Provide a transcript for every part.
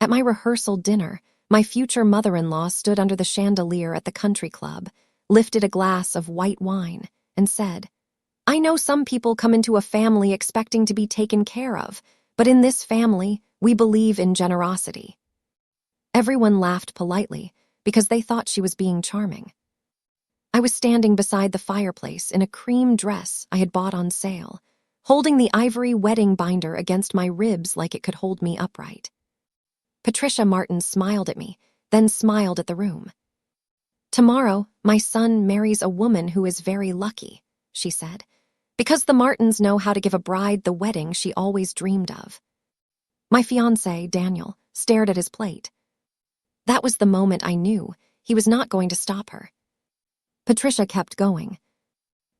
At my rehearsal dinner, my future mother-in-law stood under the chandelier at the country club, lifted a glass of white wine, and said, "I know some people come into a family expecting to be taken care of, but in this family, we believe in generosity." Everyone laughed politely because they thought she was being charming. I was standing beside the fireplace in a cream dress I had bought on sale, holding the ivory wedding binder against my ribs like it could hold me upright. Patricia Martin smiled at me, then smiled at the room. "Tomorrow, my son marries a woman who is very lucky," she said, "because the Martins know how to give a bride the wedding she always dreamed of." My fiancé, Daniel, stared at his plate. That was the moment I knew he was not going to stop her. Patricia kept going.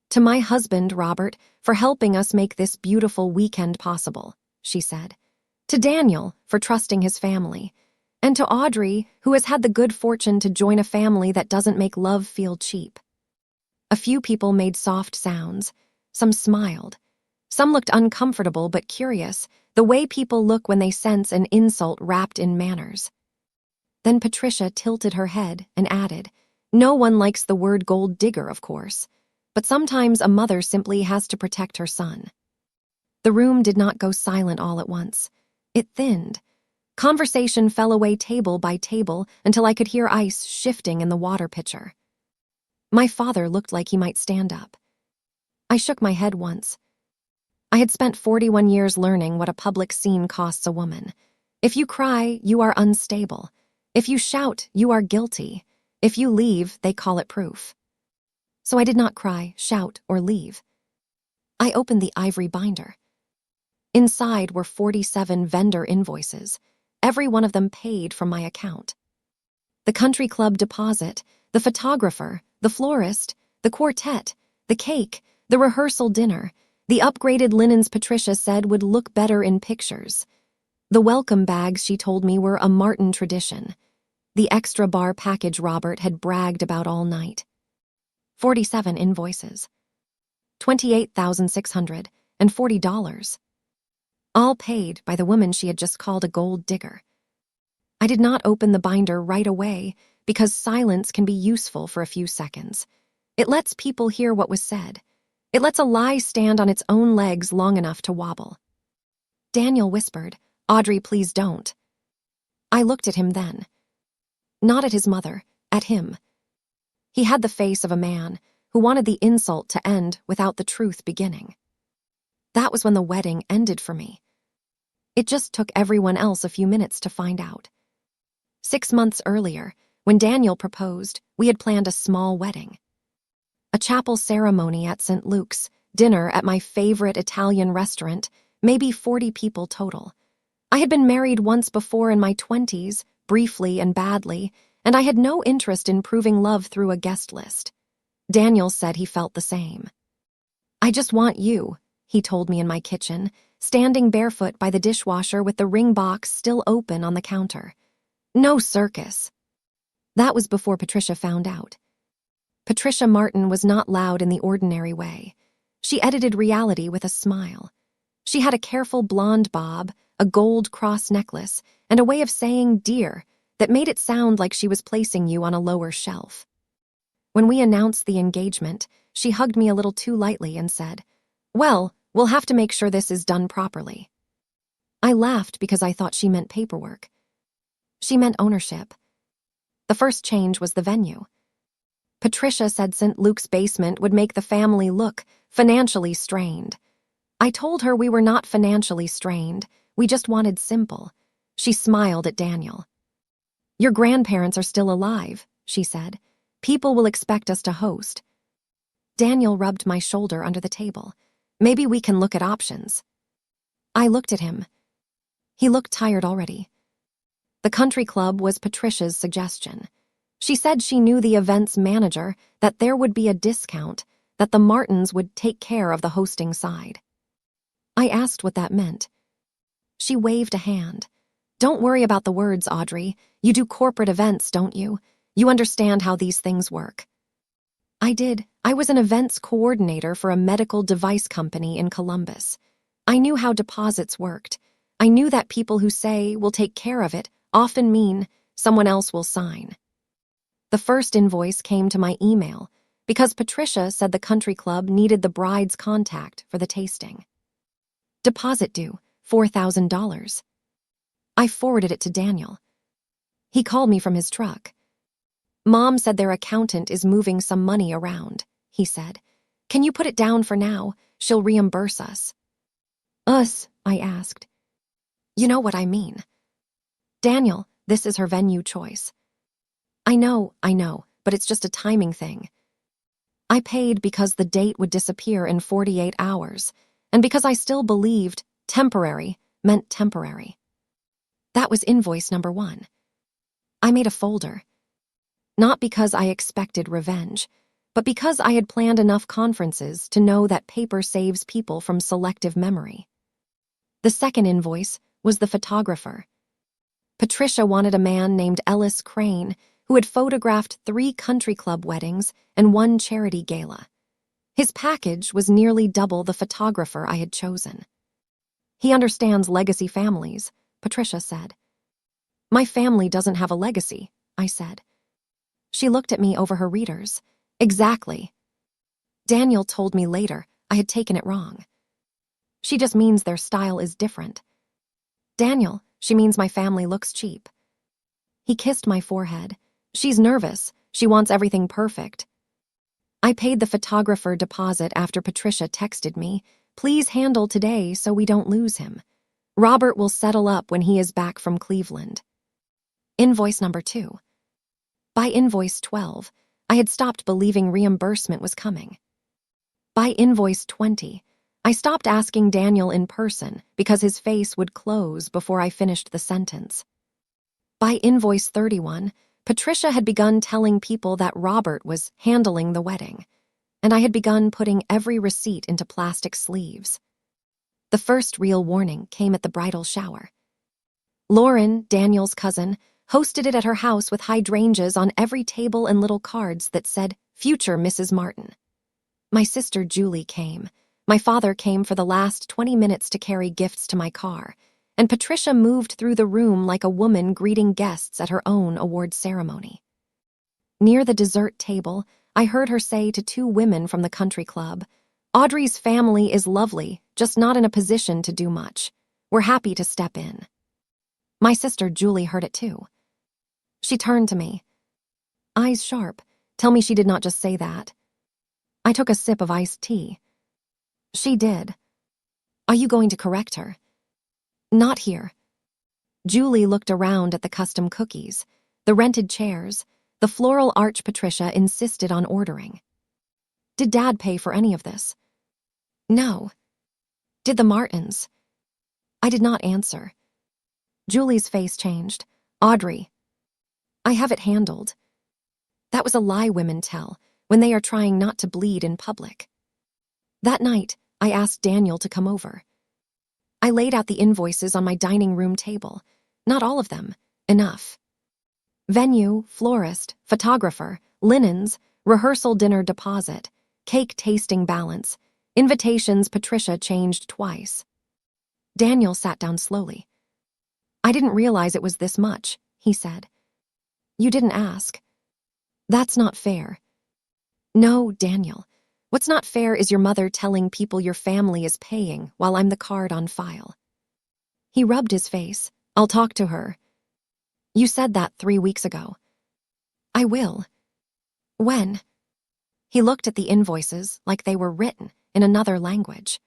"To my husband, Robert, for helping us make this beautiful weekend possible," she said. "To Daniel, for trusting his family. And to Audrey, who has had the good fortune to join a family that doesn't make love feel cheap." A few people made soft sounds. Some smiled. Some looked uncomfortable but curious, the way people look when they sense an insult wrapped in manners. Then Patricia tilted her head and added, "No one likes the word gold digger, of course, but sometimes a mother simply has to protect her son." The room did not go silent all at once. It thinned. Conversation fell away table by table until I could hear ice shifting in the water pitcher. My father looked like he might stand up. I shook my head once. I had spent 41 years learning what a public scene costs a woman. If you cry, you are unstable. If you shout, you are guilty. If you leave, they call it proof. So I did not cry, shout, or leave. I opened the ivory binder. Inside were 47 vendor invoices, every one of them paid from my account. The country club deposit, the photographer, the florist, the quartet, the cake, the rehearsal dinner, the upgraded linens Patricia said would look better in pictures. The welcome bags she told me were a Martin tradition. The extra bar package Robert had bragged about all night. 47 invoices. $28,640. All paid by the woman she had just called a gold digger. I did not open the binder right away because silence can be useful for a few seconds. It lets people hear what was said. It lets a lie stand on its own legs long enough to wobble. Daniel whispered, "Audrey, please don't." I looked at him then. Not at his mother, at him. He had the face of a man who wanted the insult to end without the truth beginning. That was when the wedding ended for me. It just took everyone else a few minutes to find out. 6 months earlier, when Daniel proposed, we had planned a small wedding. A chapel ceremony at St. Luke's, dinner at my favorite Italian restaurant, maybe 40 people total. I had been married once before in my 20s, briefly and badly, and I had no interest in proving love through a guest list. Daniel said he felt the same. "I just want you," he told me in my kitchen, standing barefoot by the dishwasher with the ring box still open on the counter. "No circus." That was before Patricia found out. Patricia Martin was not loud in the ordinary way. She edited reality with a smile. She had a careful blonde bob, a gold cross necklace, and a way of saying dear that made it sound like she was placing you on a lower shelf. When we announced the engagement, she hugged me a little too lightly and said, "Well, we'll have to make sure this is done properly." I laughed because I thought she meant paperwork. She meant ownership. The first change was the venue. Patricia said St. Luke's basement would make the family look financially strained. I told her we were not financially strained, we just wanted simple. She smiled at Daniel. "Your grandparents are still alive," she said. "People will expect us to host." Daniel rubbed my shoulder under the table. "Maybe we can look at options." I looked at him. He looked tired already. The country club was Patricia's suggestion. She said she knew the event's manager, that there would be a discount, that the Martins would take care of the hosting side. I asked what that meant. She waved a hand. "Don't worry about the words, Audrey. You do corporate events, don't you? You understand how these things work." I did. I was an events coordinator for a medical device company in Columbus. I knew how deposits worked. I knew that people who say, "we'll take care of it," often mean someone else will sign. The first invoice came to my email because Patricia said the country club needed the bride's contact for the tasting. Deposit due, $4,000. I forwarded it to Daniel. He called me from his truck. Mom said their accountant is moving some money around, he said. Can you put it down for now? She'll reimburse us. Us, I asked. You know what I mean. Daniel, this is her venue choice. I know, but it's just a timing thing. I paid because the date would disappear in 48 hours, and because I still believed temporary meant temporary. That was invoice number 1. I made a folder. Not because I expected revenge, but because I had planned enough conferences to know that paper saves people from selective memory. The second invoice was the photographer. Patricia wanted a man named Ellis Crane who had photographed 3 country club weddings and 1 charity gala. His package was nearly double the photographer I had chosen. He understands legacy families, Patricia said. My family doesn't have a legacy, I said. She looked at me over her readers. Exactly. Daniel told me later I had taken it wrong. She just means their style is different. Daniel, she means my family looks cheap. He kissed my forehead. She's nervous. She wants everything perfect. I paid the photographer deposit after Patricia texted me, please handle today so we don't lose him. Robert will settle up when he is back from Cleveland. Invoice number 2. By invoice 12, I had stopped believing reimbursement was coming. By invoice 20, I stopped asking Daniel in person because his face would close before I finished the sentence. By invoice 31, Patricia had begun telling people that Robert was handling the wedding, and I had begun putting every receipt into plastic sleeves. The first real warning came at the bridal shower. Lauren, Daniel's cousin, hosted it at her house with hydrangeas on every table and little cards that said, Future Mrs. Martin. My sister Julie came. My father came for the last 20 minutes to carry gifts to my car, and Patricia moved through the room like a woman greeting guests at her own award ceremony. Near the dessert table, I heard her say to 2 women from the country club, Audrey's family is lovely, just not in a position to do much. We're happy to step in. My sister Julie heard it too. She turned to me. Eyes sharp. Tell me she did not just say that. I took a sip of iced tea. She did. Are you going to correct her? Not here. Julie looked around at the custom cookies, the rented chairs, the floral arch Patricia insisted on ordering. Did Dad pay for any of this? No. Did the Martins? I did not answer. Julie's face changed. Audrey. I have it handled. That was a lie women tell when they are trying not to bleed in public. That night, I asked Daniel to come over. I laid out the invoices on my dining room table. Not all of them. Enough. Venue, florist, photographer, linens, rehearsal dinner deposit, cake tasting balance, invitations Patricia changed twice. Daniel sat down slowly. I didn't realize it was this much, he said. You didn't ask. That's not fair. No, Daniel. What's not fair is your mother telling people your family is paying while I'm the card on file. He rubbed his face. I'll talk to her. You said that 3 weeks ago. I will. When? He looked at the invoices like they were written in another language.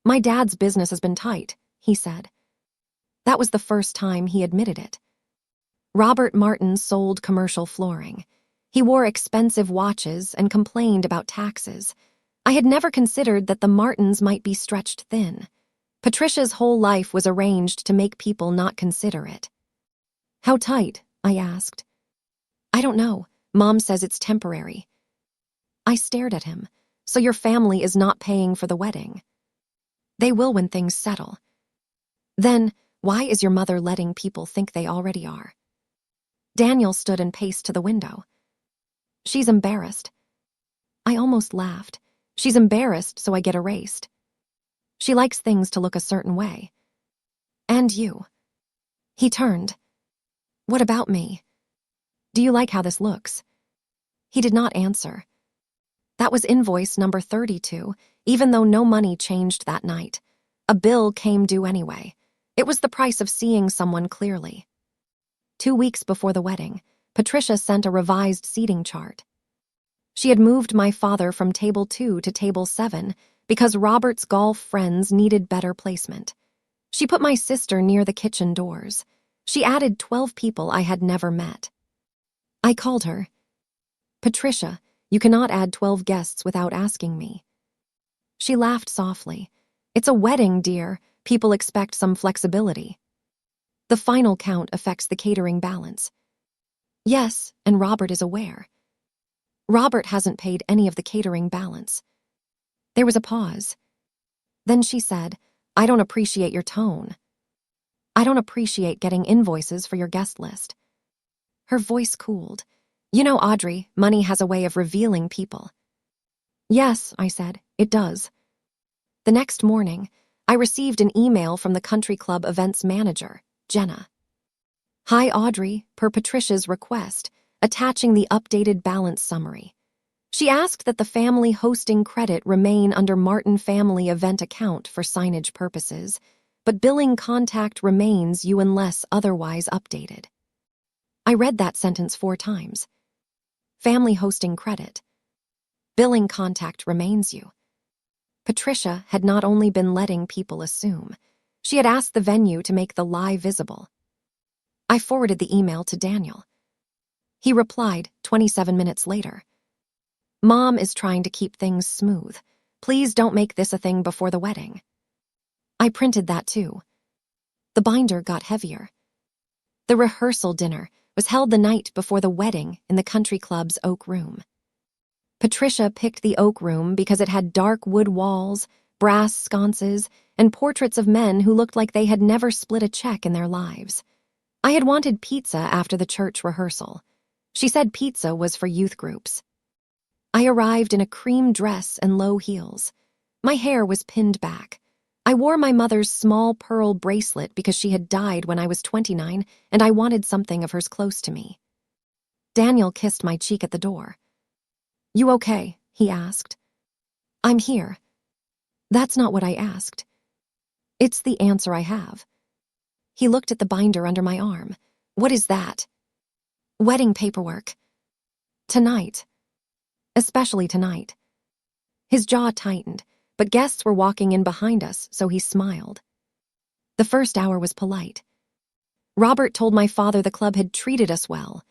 My dad's business has been tight, he said. That was the first time he admitted it. Robert Martin sold commercial flooring. He wore expensive watches and complained about taxes. I had never considered that the Martins might be stretched thin. Patricia's whole life was arranged to make people not consider it. How tight? I asked. I don't know. Mom says it's temporary. I stared at him. So your family is not paying for the wedding? They will when things settle. Then, why is your mother letting people think they already are? Daniel stood and paced to the window. She's embarrassed. I almost laughed. She's embarrassed, so I get erased. She likes things to look a certain way. And you. He turned. What about me? Do you like how this looks? He did not answer. That was invoice number 32, even though no money changed that night. A bill came due anyway. It was the price of seeing someone clearly. 2 weeks before the wedding, Patricia sent a revised seating chart. She had moved my father from table 2 to table 7 because Robert's golf friends needed better placement. She put my sister near the kitchen doors. She added 12 people I had never met. I called her. Patricia, you cannot add 12 guests without asking me. She laughed softly. It's a wedding, dear. People expect some flexibility. The final count affects the catering balance. Yes, and Robert is aware. Robert hasn't paid any of the catering balance. There was a pause. Then she said, I don't appreciate your tone. I don't appreciate getting invoices for your guest list. Her voice cooled. You know, Audrey, money has a way of revealing people. Yes, I said, it does. The next morning, I received an email from the country club events manager, Jenna. Hi, Audrey, per Patricia's request, attaching the updated balance summary. She asked that the family hosting credit remain under Martin family event account for signage purposes, but billing contact remains you unless otherwise updated. I read that sentence 4 times. Family hosting credit. Billing contact remains you. Patricia had not only been letting people assume, she had asked the venue to make the lie visible. I forwarded the email to Daniel. He replied 27 minutes later. Mom is trying to keep things smooth. Please don't make this a thing before the wedding. I printed that too. The binder got heavier. The rehearsal dinner was held the night before the wedding in the country club's oak room. Patricia picked the oak room because it had dark wood walls, brass sconces, and portraits of men who looked like they had never split a check in their lives. I had wanted pizza after the church rehearsal. She said pizza was for youth groups. I arrived in a cream dress and low heels. My hair was pinned back. I wore my mother's small pearl bracelet because she had died when I was 29, and I wanted something of hers close to me. Daniel kissed my cheek at the door. You okay? He asked. I'm here. That's not what I asked. It's the answer I have. He looked at the binder under my arm. What is that? Wedding paperwork. Tonight. Especially tonight. His jaw tightened, but guests were walking in behind us, so he smiled. The first hour was polite. Robert told my father the club had treated us well.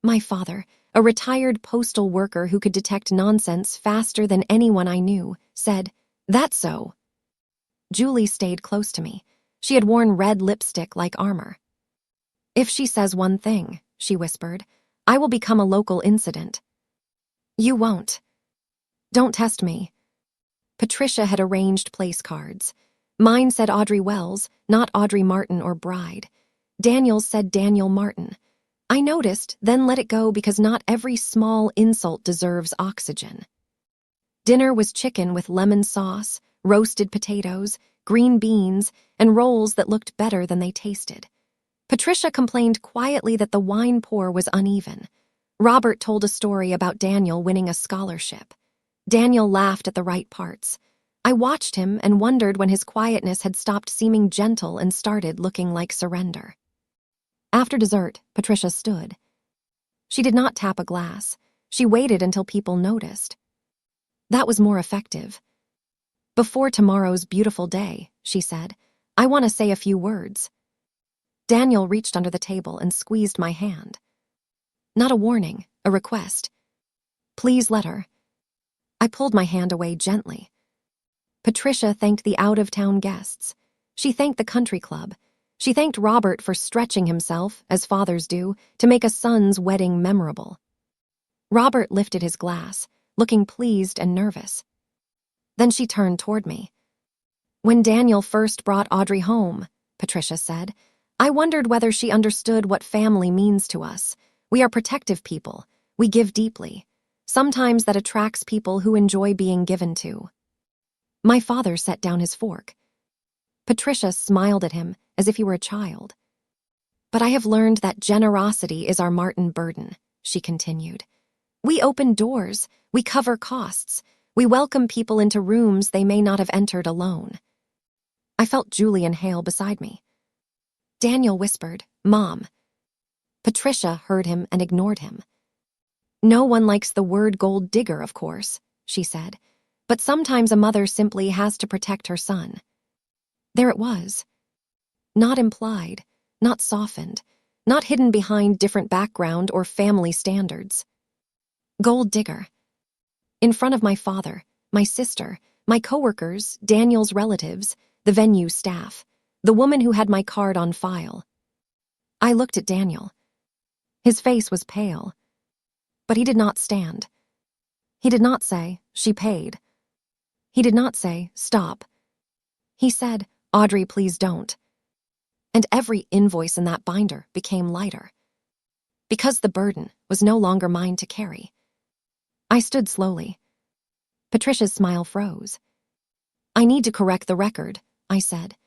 My father, a retired postal worker who could detect nonsense faster than anyone I knew, said, That's so. Julie stayed close to me. She had worn red lipstick like armor. If she says one thing, she whispered, I will become a local incident. You won't. Don't test me. Patricia had arranged place cards. Mine said Audrey Wells, not Audrey Martin or Bride. Daniel's said Daniel Martin. I noticed, then let it go because not every small insult deserves oxygen. Dinner was chicken with lemon sauce, roasted potatoes, green beans, and rolls that looked better than they tasted. Patricia complained quietly that the wine pour was uneven. Robert told a story about Daniel winning a scholarship. Daniel laughed at the right parts. I watched him and wondered when his quietness had stopped seeming gentle and started looking like surrender. After dessert, Patricia stood. She did not tap a glass. She waited until people noticed. That was more effective. Before tomorrow's beautiful day, she said, I want to say a few words. Daniel reached under the table and squeezed my hand. Not a warning, a request. Please let her. I pulled my hand away gently. Patricia thanked the out-of-town guests. She thanked the country club. She thanked Robert for stretching himself, as fathers do, to make a son's wedding memorable. Robert lifted his glass, looking pleased and nervous. Then she turned toward me. When Daniel first brought Audrey home, Patricia said, I wondered whether she understood what family means to us. We are protective people. We give deeply. Sometimes that attracts people who enjoy being given to. My father set down his fork. Patricia smiled at him as if he were a child. But I have learned that generosity is our Martin burden, she continued. We open doors, we cover costs, we welcome people into rooms they may not have entered alone. I felt Julie inhale beside me. Daniel whispered, Mom. Patricia heard him and ignored him. No one likes the word gold digger, of course, she said, but sometimes a mother simply has to protect her son. There it was. Not implied, not softened, not hidden behind different background or family standards. Gold digger. In front of my father, my sister, my coworkers, Daniel's relatives, the venue staff, the woman who had my card on file. I looked at Daniel. His face was pale, but he did not stand. He did not say, she paid. He did not say, stop. He said, Audrey, please don't. And every invoice in that binder became lighter. Because the burden was no longer mine to carry. I stood slowly. Patricia's smile froze. I need to correct the record, I said.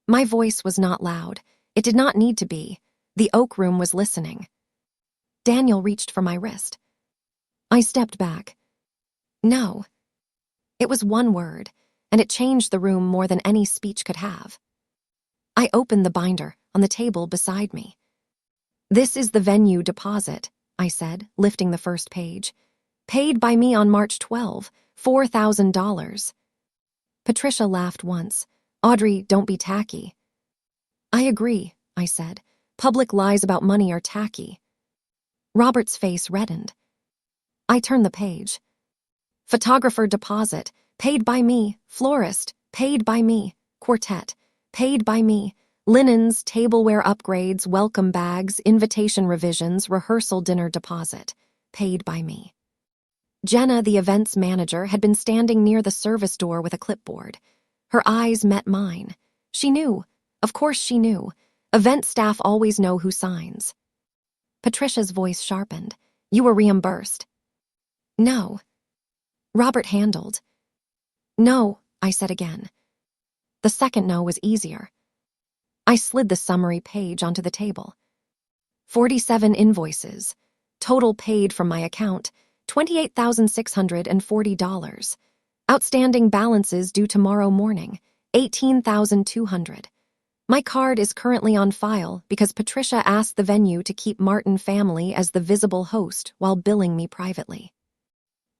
My voice was not loud. It did not need to be. The Oak Room was listening. Daniel reached for my wrist. I stepped back. No. It was one word, and it changed the room more than any speech could have. I opened the binder on the table beside me. This is the venue deposit, I said, lifting the first page. Paid by me on March 12, $4,000. Patricia laughed once. Audrey, don't be tacky. I agree, I said. Public lies about money are tacky. Robert's face reddened. I turned the page. Photographer deposit, paid by me. Florist, paid by me. Quartet, paid by me. Linens, tableware upgrades, welcome bags, invitation revisions, rehearsal dinner deposit, paid by me. Jenna, the events manager, had been standing near the service door with a clipboard. Her eyes met mine. She knew. Of course she knew. Event staff always know who signs. Patricia's voice sharpened. You were reimbursed. No. Robert handled. No, I said again. The second no was easier. I slid the summary page onto the table. 47 invoices. Total paid from my account, $28,640. Outstanding balances due tomorrow morning, $18,200. My card is currently on file because Patricia asked the venue to keep Martin family as the visible host while billing me privately.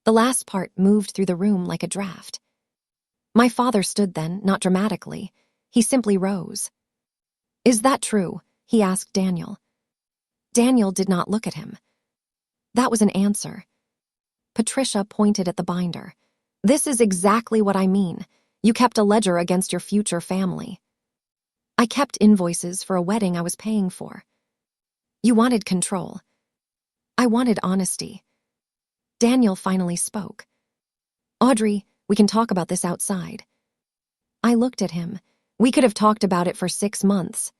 The last part moved through the room like a draft. My father stood then, not dramatically. He simply rose. Is that true? He asked Daniel. Daniel did not look at him. That was an answer. Patricia pointed at the binder. This is exactly what I mean. You kept a ledger against your future family. I kept invoices for a wedding I was paying for. You wanted control. I wanted honesty. Daniel finally spoke. Audrey, we can talk about this outside. I looked at him. We could have talked about it for 6 months.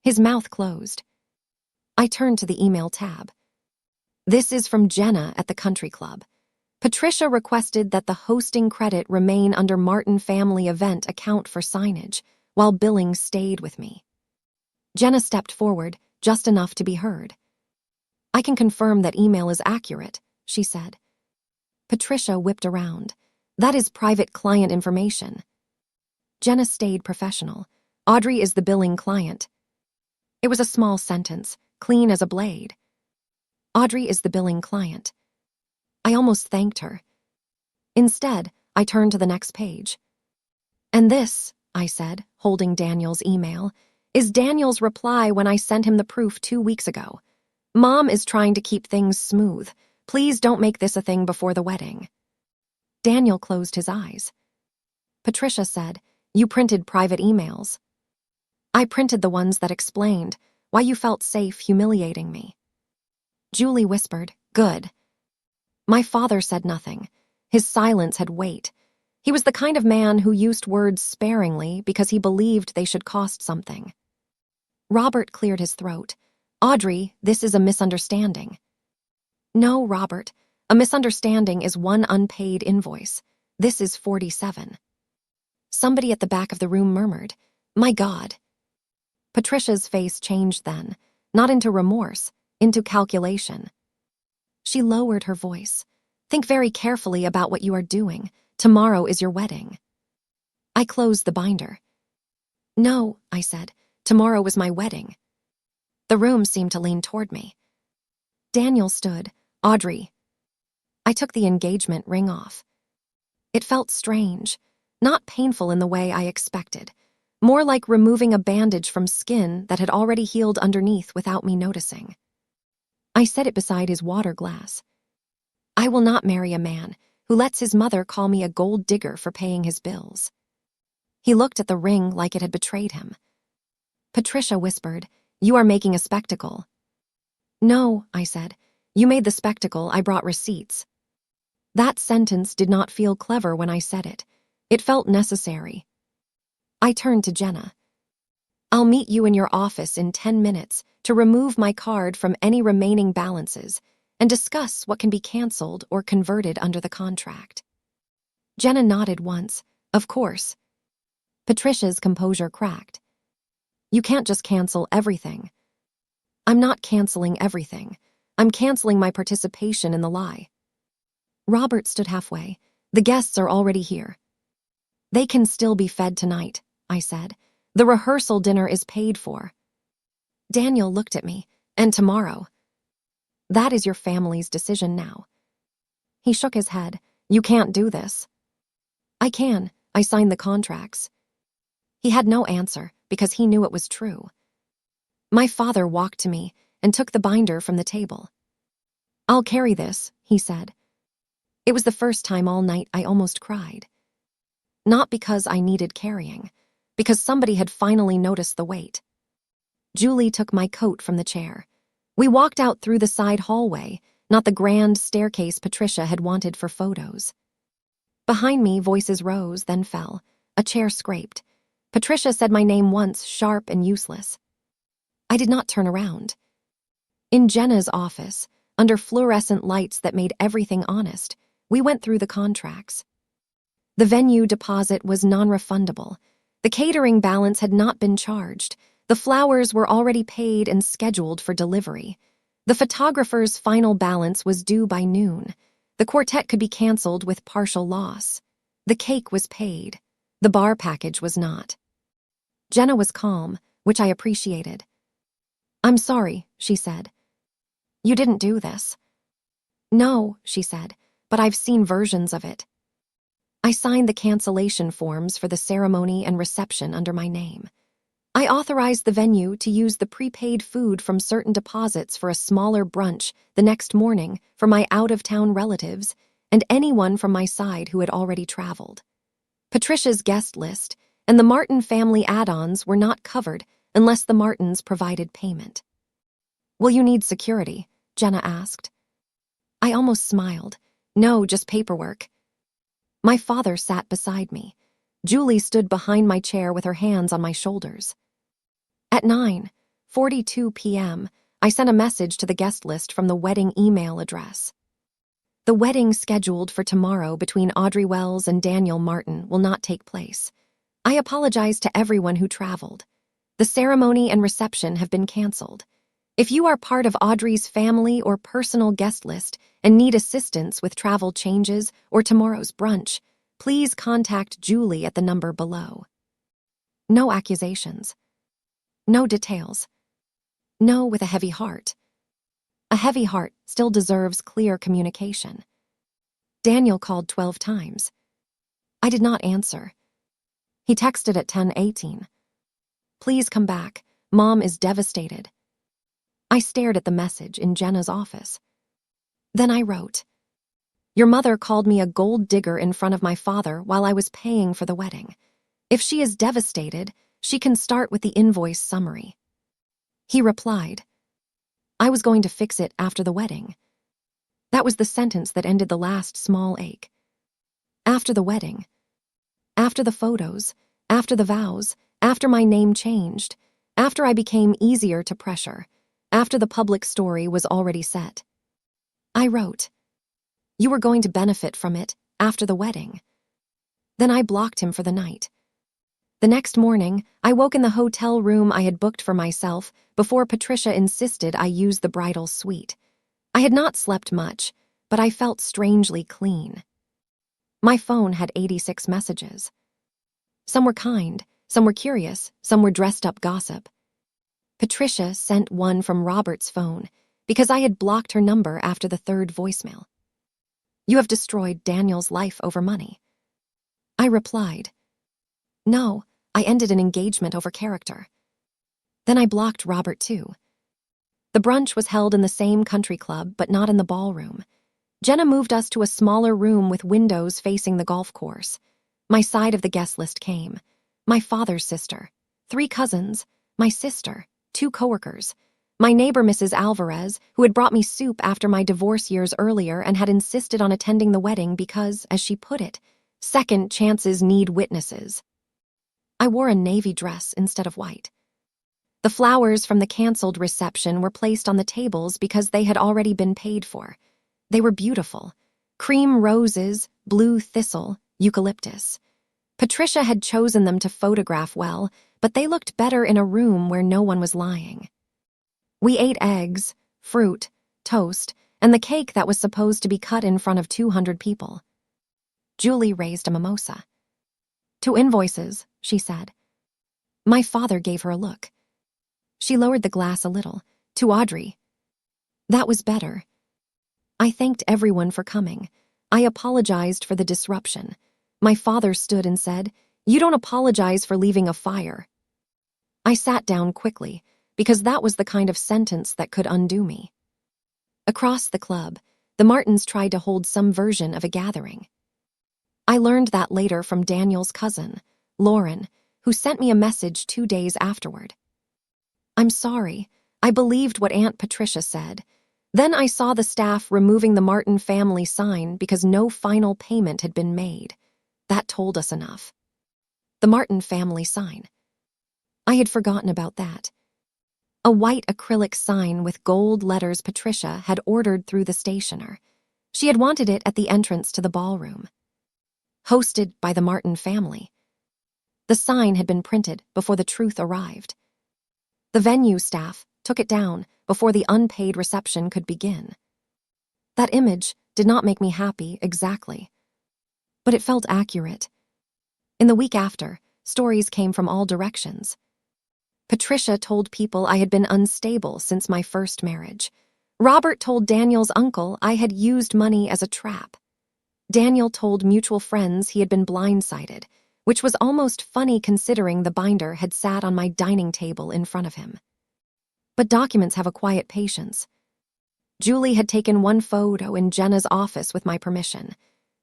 His mouth closed. I turned to the email tab. This is from Jenna at the country club. Patricia requested that the hosting credit remain under Martin family event account for signage, while billing stayed with me. Jenna stepped forward, just enough to be heard. I can confirm that email is accurate, she said. Patricia whipped around. That is private client information. Jenna stayed professional. Audrey is the billing client. It was a small sentence, clean as a blade. Audrey is the billing client. I almost thanked her. Instead, I turned to the next page. And this, I said, holding Daniel's email, is Daniel's reply when I sent him the proof 2 weeks ago. Mom is trying to keep things smooth. Please don't make this a thing before the wedding. Daniel closed his eyes. Patricia said, You printed private emails. I printed the ones that explained why you felt safe humiliating me. Julie whispered, Good. My father said nothing. His silence had weight. He was the kind of man who used words sparingly because he believed they should cost something. Robert cleared his throat. Audrey, this is a misunderstanding. No, Robert. A misunderstanding is one unpaid invoice. This is 47. Somebody at the back of the room murmured, My God. Patricia's face changed then, not into remorse, into calculation. She lowered her voice. Think very carefully about what you are doing. Tomorrow is your wedding. I closed the binder. No, I said. Tomorrow was my wedding. The room seemed to lean toward me. Daniel stood. Audrey. I took the engagement ring off. It felt strange, not painful in the way I expected, more like removing a bandage from skin that had already healed underneath without me noticing. I set it beside his water glass. I will not marry a man who lets his mother call me a gold digger for paying his bills. He looked at the ring like it had betrayed him. Patricia whispered, "You are making a spectacle." "No," I said. "You made the spectacle, I brought receipts." That sentence did not feel clever when I said it. It felt necessary. I turned to Jenna. "I'll meet you in your office in 10 minutes to remove my card from any remaining balances and discuss what can be canceled or converted under the contract." Jenna nodded once. "Of course." Patricia's composure cracked. "You can't just cancel everything." "I'm not canceling everything. I'm canceling my participation in the lie." Robert stood halfway. "The guests are already here." "They can still be fed tonight," I said. "The rehearsal dinner is paid for." Daniel looked at me. "And tomorrow?" "That is your family's decision now." He shook his head. "You can't do this." "I can. I signed the contracts." He had no answer because he knew it was true. My father walked to me and took the binder from the table. "I'll carry this," he said. It was the first time all night I almost cried. Not because I needed carrying, because somebody had finally noticed the weight. Julie took my coat from the chair. We walked out through the side hallway, not the grand staircase Patricia had wanted for photos. Behind me, voices rose, then fell. A chair scraped. Patricia said my name once, sharp and useless. I did not turn around. In Jenna's office, under fluorescent lights that made everything honest, we went through the contracts. The venue deposit was non-refundable. The catering balance had not been charged. The flowers were already paid and scheduled for delivery. The photographer's final balance was due by noon. The quartet could be canceled with partial loss. The cake was paid. The bar package was not. Jenna was calm, which I appreciated. "I'm sorry," she said. "You didn't do this." "No," she said, "but I've seen versions of it." I signed the cancellation forms for the ceremony and reception under my name. I authorized the venue to use the prepaid food from certain deposits for a smaller brunch the next morning for my out-of-town relatives and anyone from my side who had already traveled. Patricia's guest list and the Martin family add-ons were not covered unless the Martins provided payment. "Will you need security?" Jenna asked. I almost smiled. "No, just paperwork." My father sat beside me. Julie stood behind my chair with her hands on my shoulders. At 9:42 p.m., I sent a message to the guest list from the wedding email address. "The wedding scheduled for tomorrow between Audrey Wells and Daniel Martin will not take place. I apologize to everyone who traveled. The ceremony and reception have been canceled. If you are part of Audrey's family or personal guest list and need assistance with travel changes or tomorrow's brunch, please contact Julie at the number below." No accusations. No details. No with a heavy heart. A heavy heart still deserves clear communication. Daniel called 12 times. I did not answer. He texted at 10:18. "Please come back. Mom is devastated." I stared at the message in Jenna's office. Then I wrote, "Your mother called me a gold digger in front of my father while I was paying for the wedding. If she is devastated, she can start with the invoice summary." He replied, "I was going to fix it after the wedding." That was the sentence that ended the last small ache. After the wedding. After the photos. After the vows. After my name changed. After I became easier to pressure. After the public story was already set. I wrote, "You were going to benefit from it after the wedding." Then I blocked him for the night. The next morning, I woke in the hotel room I had booked for myself before Patricia insisted I use the bridal suite. I had not slept much, but I felt strangely clean. My phone had 86 messages. Some were kind, some were curious, some were dressed-up gossip. Patricia sent one from Robert's phone because I had blocked her number after the third voicemail. "You have destroyed Daniel's life over money." I replied, "No, I ended an engagement over character." Then I blocked Robert too. The brunch was held in the same country club, but not in the ballroom. Jenna moved us to a smaller room with windows facing the golf course. My side of the guest list came. My father's sister, 3 cousins, my sister, 2 coworkers, my neighbor Mrs. Alvarez, who had brought me soup after my divorce years earlier and had insisted on attending the wedding because, as she put it, second chances need witnesses. I wore a navy dress instead of white. The flowers from the canceled reception were placed on the tables because they had already been paid for. They were beautiful. Cream roses, blue thistle, eucalyptus. Patricia had chosen them to photograph well, but they looked better in a room where no one was lying. We ate eggs, fruit, toast, and the cake that was supposed to be cut in front of 200 people. Julie raised a mimosa. "To Invoices," she said. My father gave her a look. She lowered the glass a little. "To Audrey." That was better. I thanked everyone for coming. I apologized for the disruption. My father stood and said, "You don't apologize for leaving a fire." I sat down quickly, because that was the kind of sentence that could undo me. Across the club, the Martins tried to hold some version of a gathering. I learned that later from Daniel's cousin, Lauren, who sent me a message 2 days afterward. "I'm sorry. I believed what Aunt Patricia said. Then I saw the staff removing the Martin family sign because no final payment had been made. That told us enough." The Martin family sign. I had forgotten about that. A white acrylic sign with gold letters Patricia had ordered through the stationer. She had wanted it at the entrance to the ballroom. Hosted by the Martin family. The sign had been printed before the truth arrived. The venue staff took it down before the unpaid reception could begin. That image did not make me happy exactly, but it felt accurate. In the week after, stories came from all directions. Patricia told people I had been unstable since my first marriage. Robert told Daniel's uncle I had used money as a trap. Daniel told mutual friends he had been blindsided, which was almost funny considering the binder had sat on my dining table in front of him. But documents have a quiet patience. Julie had taken one photo in Jenna's office with my permission.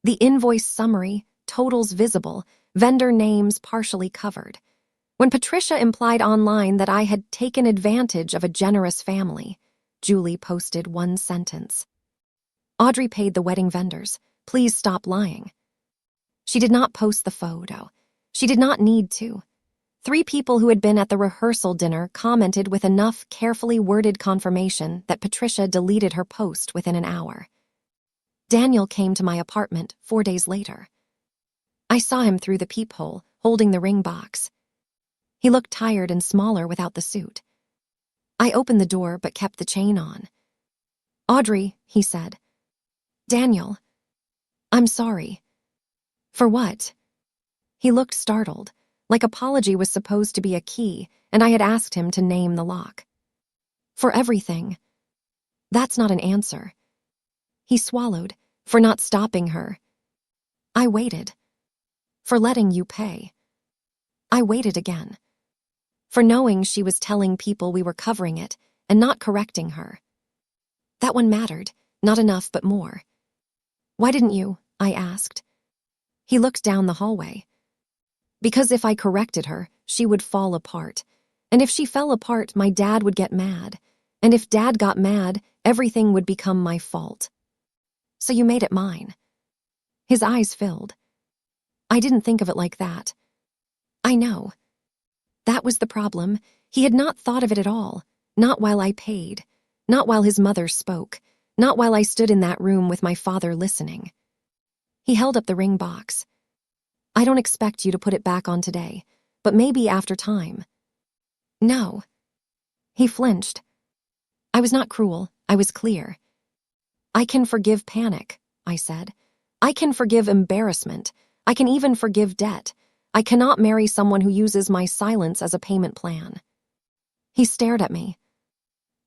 The invoice summary, totals visible, vendor names partially covered. When Patricia implied online that I had taken advantage of a generous family, Julie posted one sentence. "Audrey paid the wedding vendors. Please stop lying." She did not post the photo. She did not need to. 3 people who had been at the rehearsal dinner commented with enough carefully worded confirmation that Patricia deleted her post within an hour. Daniel came to my apartment 4 days later. I saw him through the peephole, holding the ring box. He looked tired and smaller without the suit. I opened the door but kept the chain on. "Audrey," he said. "Daniel. I'm sorry." "For what?" He looked startled, like apology was supposed to be a key, and I had asked him to name the lock. "For everything." "That's not an answer." He swallowed. "For not stopping her." I waited. "For letting you pay." I waited again. "For knowing she was telling people we were covering it and not correcting her." That one mattered, not enough but more. "Why didn't you?" I asked. He looked down the hallway. "Because if I corrected her, she would fall apart. And if she fell apart, my dad would get mad. And if Dad got mad, everything would become my fault. So you made it mine." His eyes filled. "I didn't think of it like that." "I know." That was the problem. He had not thought of it at all. Not while I paid. Not while his mother spoke. Not while I stood in that room with my father listening. He held up the ring box. "I don't expect you to put it back on today, but maybe after time. No. He flinched. I was not cruel. I was clear. I can forgive panic, I said. I can forgive embarrassment. I can even forgive debt. I cannot marry someone who uses my silence as a payment plan. He stared at me.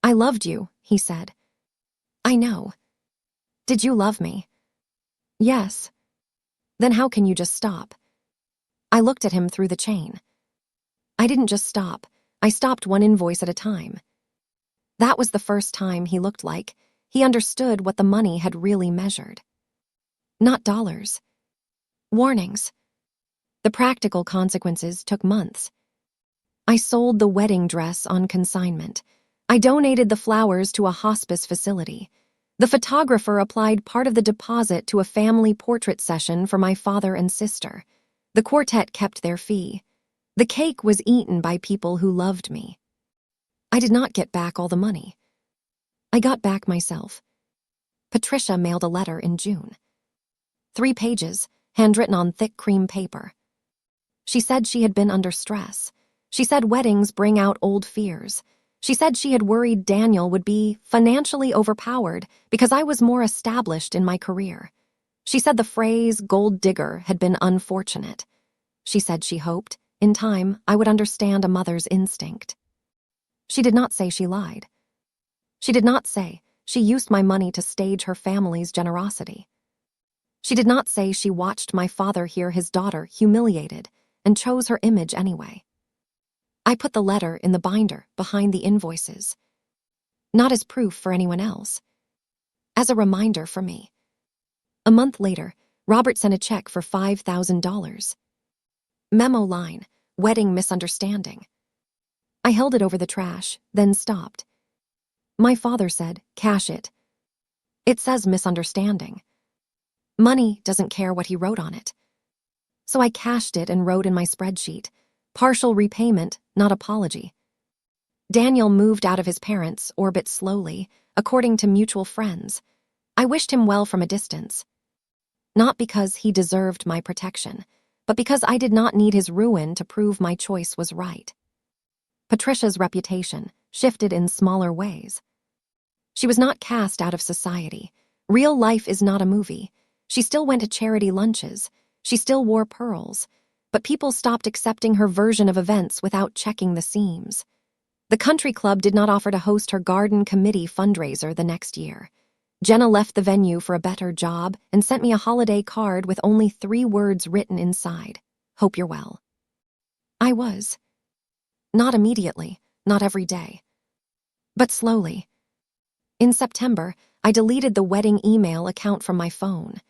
I loved you, he said. I know. Did you love me? Yes. Then how can you just stop? I looked at him through the chain. I didn't just stop. I stopped one invoice at a time. That was the first time he looked like he understood what the money had really measured. Not dollars. Warnings. The practical consequences took months. I sold the wedding dress on consignment. I donated the flowers to a hospice facility. The photographer applied part of the deposit to a family portrait session for my father and sister. The quartet kept their fee. The cake was eaten by people who loved me. I did not get back all the money. I got back myself. Patricia mailed a letter in June. 3 pages, handwritten on thick cream paper. She said she had been under stress. She said weddings bring out old fears. She said she had worried Daniel would be financially overpowered because I was more established in my career. She said the phrase gold digger had been unfortunate. She said she hoped, in time, I would understand a mother's instinct. She did not say she lied. She did not say she used my money to stage her family's generosity. She did not say she watched my father hear his daughter humiliated and chose her image anyway. I put the letter in the binder behind the invoices. Not as proof for anyone else. As a reminder for me. A month later, Robert sent a check for $5,000. Memo line, wedding misunderstanding. I held it over the trash, then stopped. My father said, cash it. It says misunderstanding. Money doesn't care what he wrote on it. So I cashed it and wrote in my spreadsheet, partial repayment, not apology. Daniel moved out of his parents' orbit slowly, according to mutual friends. I wished him well from a distance. Not because he deserved my protection, but because I did not need his ruin to prove my choice was right. Patricia's reputation shifted in smaller ways. She was not cast out of society. Real life is not a movie. She still went to charity lunches. She still wore pearls. But people stopped accepting her version of events without checking the seams. The country club did not offer to host her garden committee fundraiser the next year. Jenna left the venue for a better job and sent me a holiday card with only 3 words written inside. Hope you're well. I was. Not immediately, not every day. But slowly. In September, I deleted the wedding email account from my phone.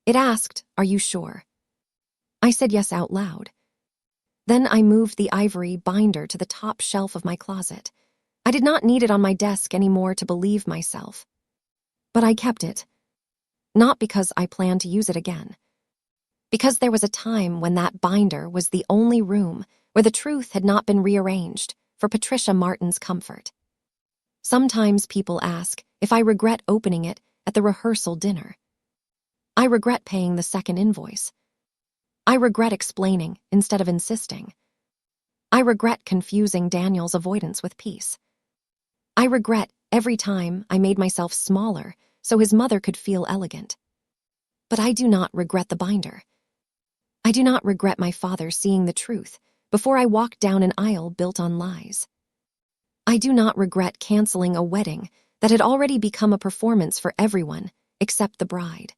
It asked, "Are you sure?" I said yes out loud. Then I moved the ivory binder to the top shelf of my closet. I did not need it on my desk anymore to believe myself. But I kept it. Not because I planned to use it again. Because there was a time when that binder was the only room where the truth had not been rearranged for Patricia Martin's comfort. Sometimes people ask if I regret opening it at the rehearsal dinner. I regret paying the second invoice. I regret explaining instead of insisting. I regret confusing Daniel's avoidance with peace. I regret every time I made myself smaller so his mother could feel elegant. But I do not regret the binder. I do not regret my father seeing the truth before I walked down an aisle built on lies. I do not regret canceling a wedding that had already become a performance for everyone except the bride.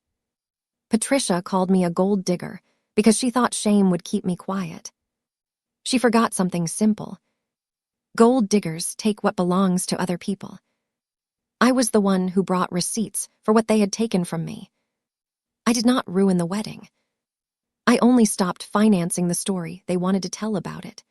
Patricia called me a gold digger because she thought shame would keep me quiet. She forgot something simple. Gold diggers take what belongs to other people. I was the one who brought receipts for what they had taken from me. I did not ruin the wedding. I only stopped financing the story they wanted to tell about it.